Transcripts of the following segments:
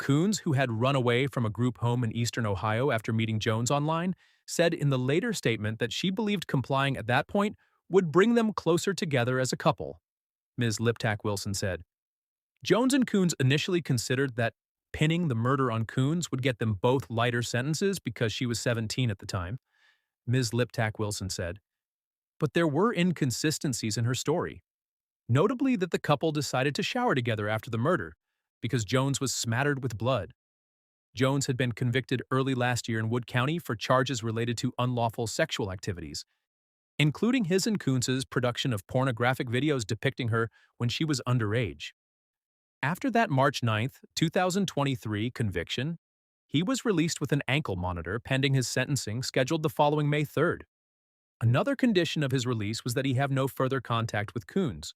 Coones, who had run away from a group home in eastern Ohio after meeting Jones online, said in the later statement that she believed complying at that point would bring them closer together as a couple. Ms. Liptak Wilson said. Jones and Coones initially considered that pinning the murder on Coones would get them both lighter sentences because she was 17 at the time, Ms. Liptak Wilson said. But there were inconsistencies in her story. Notably that the couple decided to shower together after the murder because Jones was smattered with blood. Jones had been convicted early last year in Wood County for charges related to unlawful sexual activities, including his and Coones's production of pornographic videos depicting her when she was underage. After that March 9, 2023 conviction, he was released with an ankle monitor pending his sentencing scheduled the following May 3rd. Another condition of his release was that he have no further contact with Coones.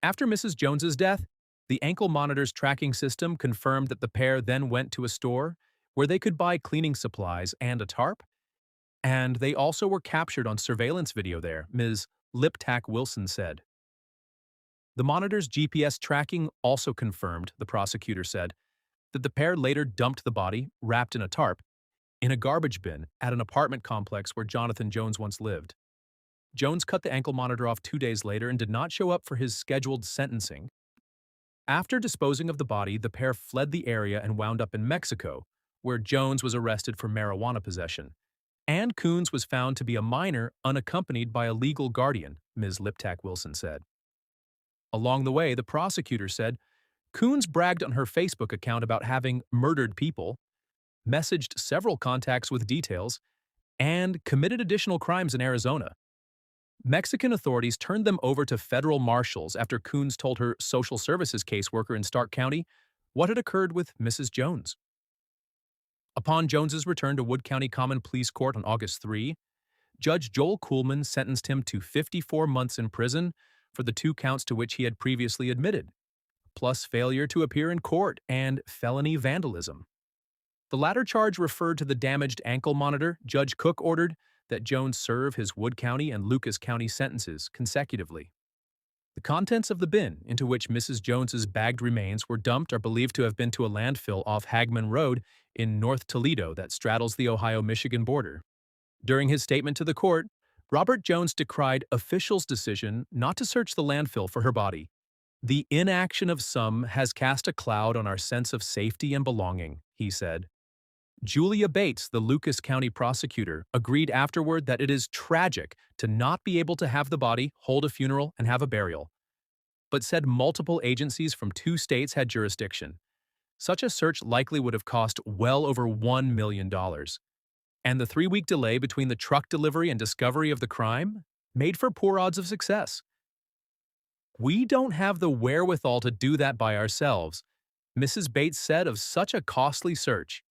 After Mrs. Jones's death, the ankle monitor's tracking system confirmed that the pair then went to a store where they could buy cleaning supplies and a tarp, and they also were captured on surveillance video there, Ms. Liptak Wilson said. The monitor's GPS tracking also confirmed, the prosecutor said, that the pair later dumped the body, wrapped in a tarp, in a garbage bin at an apartment complex where Jonathon Jones once lived. Jones cut the ankle monitor off 2 days later and did not show up for his scheduled sentencing. After disposing of the body, the pair fled the area and wound up in Mexico, where Jones was arrested for marijuana possession. And Coones was found to be a minor unaccompanied by a legal guardian, Ms. Liptak Wilson said. Along the way, the prosecutor said, Coones bragged on her Facebook account about having murdered people, messaged several contacts with details, and committed additional crimes in Arizona. Mexican authorities turned them over to federal marshals after Coones told her social services caseworker in Stark County what had occurred with Mrs. Jones. Upon Jones's return to Wood County Common Pleas Court on August 3, Judge Joel Kuhlman sentenced him to 54 months in prison for the 2 counts to which he had previously admitted, plus failure to appear in court and felony vandalism. The latter charge referred to the damaged ankle monitor. Judge Cook ordered that Jones serve his Wood County and Lucas County sentences consecutively. The contents of the bin into which Mrs. Jones's bagged remains were dumped are believed to have been to a landfill off Hagman Road in North Toledo that straddles the Ohio-Michigan border. During his statement to the court, Robert Jones decried officials' decision not to search the landfill for her body. The inaction of some has cast a cloud on our sense of safety and belonging, he said. Julia Bates, the Lucas County prosecutor, agreed afterward that it is tragic to not be able to have the body, hold a funeral, and have a burial, but said multiple agencies from 2 states had jurisdiction. Such a search likely would have cost well over $1 million. And the 3-week delay between the truck delivery and discovery of the crime made for poor odds of success. We don't have the wherewithal to do that by ourselves, Mrs. Bates said of such a costly search.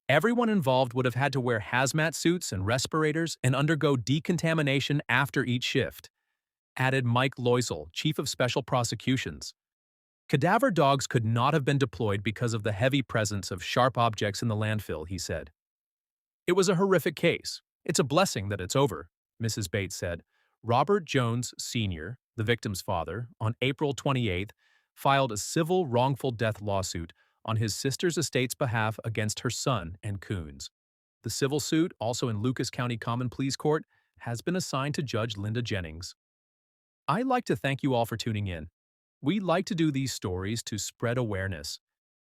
Everyone involved would have had to wear hazmat suits and respirators and undergo decontamination after each shift, added Mike Loisel, Chief of Special Prosecutions. Cadaver dogs could not have been deployed because of the heavy presence of sharp objects in the landfill, he said. It was a horrific case. It's a blessing that it's over, Mrs. Bates said. Robert Jones, Sr., the victim's father, on April 28th, filed a civil wrongful death lawsuit on his sister's estate's behalf against her son and Coones. The civil suit, also in Lucas County Common Pleas Court, has been assigned to Judge Linda Jennings. I'd like to thank you all for tuning in. We like to do these stories to spread awareness.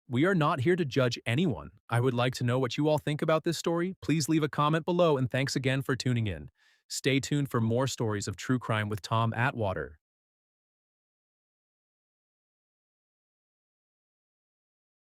We are not here to judge anyone. I would like to know what you all think about this story. Please leave a comment below, and thanks again for tuning in. Stay tuned for more stories of true crime with Tom Atwater.